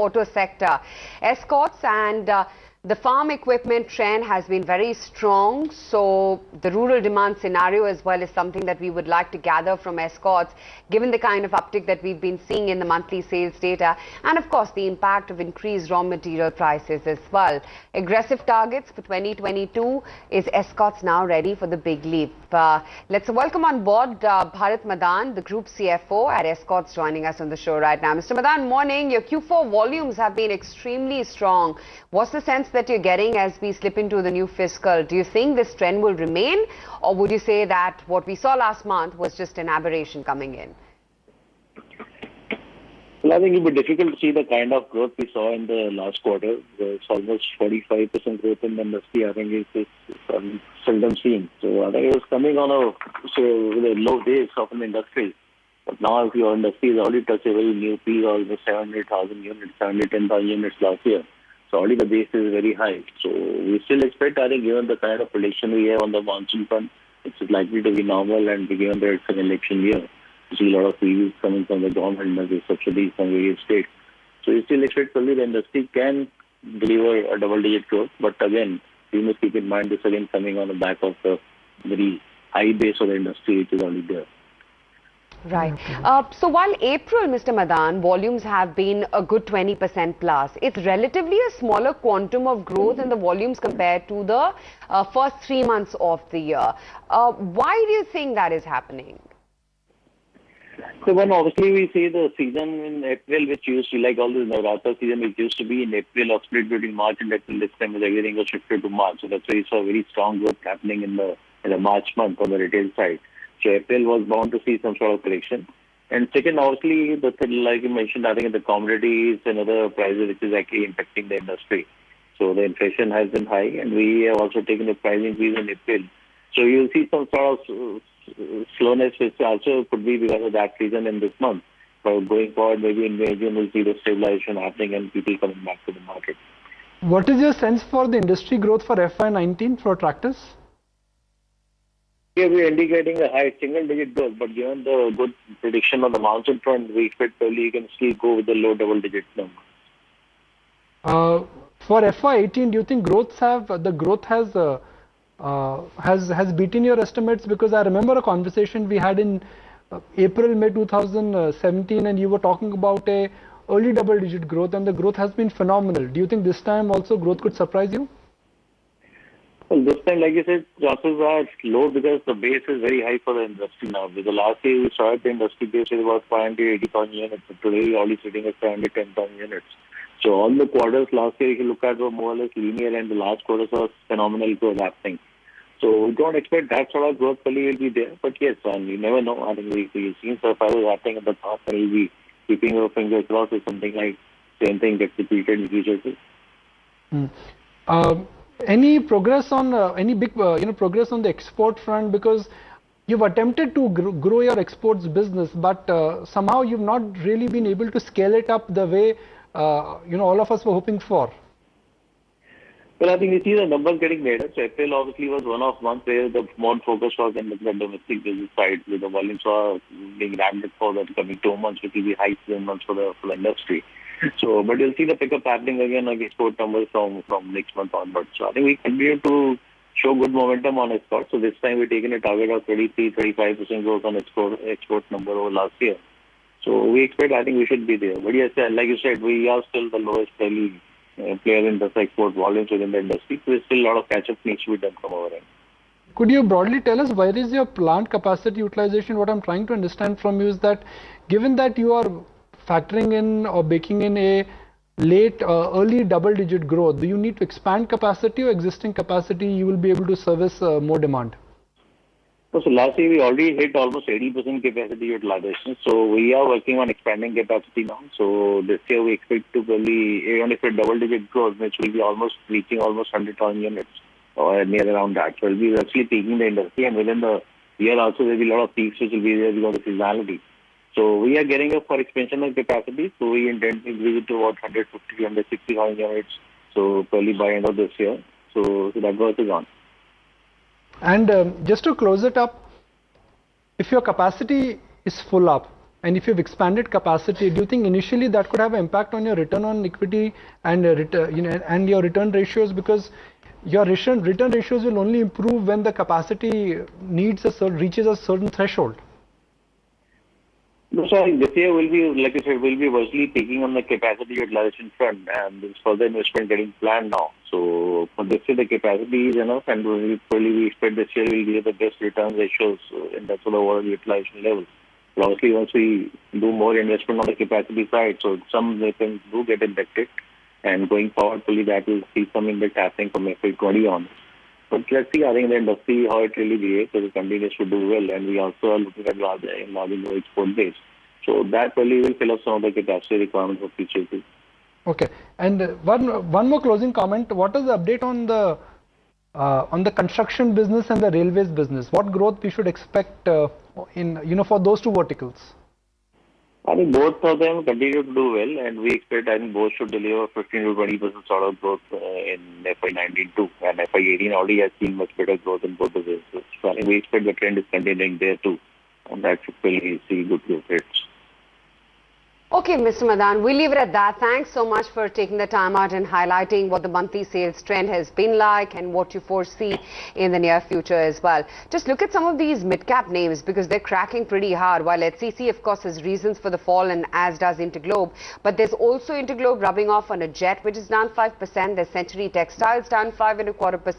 auto sector. Escorts and the farm equipment trend has been very strong, so the rural demand scenario as well is something that we would like to gather from Escorts, given the kind of uptick that we've been seeing in the monthly sales data, and of course the impact of increased raw material prices as well. Aggressive targets for 2022. Is Escorts now ready for the big leap? Let's welcome on board Bharat Madan, the Group CFO at Escorts, joining us on the show right now. Mr. Madan, morning. Your Q4 volumes have been extremely strong. What's the sense that you're getting as we slip into the new fiscal? Do you think this trend will remain, or would you say that what we saw last month was just an aberration coming in? Well, I think it would be difficult to see the kind of growth we saw in the last quarter. It's almost 45% growth in the industry. I think it's seldom seen. So I think it was coming on with a low base of an industry. But now if your industry has already touched a very new peak, almost 700,000 units, 710,000 units last year. So already the base is very high. So we still expect, I think, given the kind of prediction we have on the monsoon front, it's likely to be normal, and given that it's an election year, we see a lot of reviews coming from the government as a subsidies from various states. So we still expect probably the industry can deliver a double-digit growth. But again, we must keep in mind this again coming on the back of the very high base of the industry which is already there. Right. So while April, Mr. Madan, volumes have been a good 20% plus, it's relatively a smaller quantum of growth in the volumes compared to the first 3 months of the year. Why do you think that is happening? So when obviously we see the season in April, which used to, like all the Navratri season, which used to be in April or split between March and April, this time everything was shifted to March. So that's why you saw very strong growth happening in the March month on the retail side. So April was bound to see some sort of correction. And second, obviously, like you mentioned, I think the commodities and other prices which is actually impacting the industry. So the inflation has been high, and we have also taken a price increase in April. So you'll see some sort of slowness, which also could be because of that reason in this month. But going forward, maybe in May, June, we'll see the stabilization happening and people coming back to the market. What is your sense for the industry growth for FY19 for tractors? Yeah, we're indicating a high single-digit growth, but given the good prediction on the monsoon front, we expect probably you can still go with the low double-digit number. For FY18, do you think growth has beaten your estimates? Because I remember a conversation we had in April, May 2017, and you were talking about a early double-digit growth, and the growth has been phenomenal. Do you think this time also growth could surprise you? Well, this time, like you said, chances are low because the base is very high for the industry now. Because last year we saw the industry base is about 580,000 units. But today we're already sitting at 710,000 units. So all the quarters last year, if you look at, were more or less linear, and the last quarters was phenomenal growth happening. So we don't expect that sort of growth probably will be there. But yes, and you never know. I think we've seen surprises happening in the past, and we'll be keeping our fingers crossed with something like same thing gets repeated in future too. Any progress on any big progress on the export front? Because you've attempted to grow your exports business, but somehow you've not really been able to scale it up the way all of us were hoping for. Well, I think we see the numbers getting better. So April obviously was one of months where the more focus was in the domestic business side, with the volumes are being ramped up for the coming 2 months, which will be high season months for the industry. So, but you'll see the pickup happening again on export numbers from next month onwards. So I think we continue to show good momentum on export. So this time we're taking a target of 23-35% growth on export number over last year. So we expect, I think we should be there. But yes, like you said, we are still the lowest player in the export volumes within the industry. So there's still a lot of catch-up needs to be done from our end. Could you broadly tell us where is your plant capacity utilization? What I'm trying to understand from you is that given that you are factoring in or baking in a early double-digit growth, do you need to expand capacity, or existing capacity you will be able to service more demand? So last year we already hit almost 80% capacity utilization. So we are working on expanding capacity now. So this year we expect to probably, even if a double-digit growth, which will be reaching almost 100,000 units or near around that. So we'll be actually taking the industry, and within the year also there will be a lot of peaks which will be there because of seasonality. So we are getting up for expansion of capacity. So we intend to increase it to about 150, 160,000 units. So probably by end of this year. So that work is on. And just to close it up, if your capacity is full up and if you've expanded capacity, do you think initially that could have an impact on your return on equity and and your return ratios? Because your return ratios will only improve when the capacity reaches a certain threshold. No, so this year will be, like I said, will be virtually taking on the capacity utilization front, and there's further investment getting planned now. So for this year, the capacity is enough, and we expect this year will be the best return ratios in terms of the overall utilization level. But obviously, once we do more investment on the capacity side, so some things do get impacted, and going forward, fully that will see some impact happening from FY20 on. But let's see, I think the industry, how it really behaves, so it continues to do well, and we also are looking at large export base. So that really will fill up some of the capacity requirements for future too. Okay, and one more closing comment. What is the update on the construction business and the railways business? What growth we should expect for those two verticals? I think both of them continue to do well, and we expect both should deliver 15 to 20% sort of growth in FY19 too. And FY18 already has seen much better growth in both the businesses. So I think we expect the trend is continuing there too, and that should really see good growth rates. Okay, Mr. Madan, we'll leave it at that. Thanks so much for taking the time out and highlighting what the monthly sales trend has been like and what you foresee in the near future as well. Just look at some of these mid-cap names because they're cracking pretty hard. While HCC, of course, has reasons for the fall, and as does Interglobe. But there's also Interglobe rubbing off on a jet, which is down 5%. There's Century Textiles down 5.25%.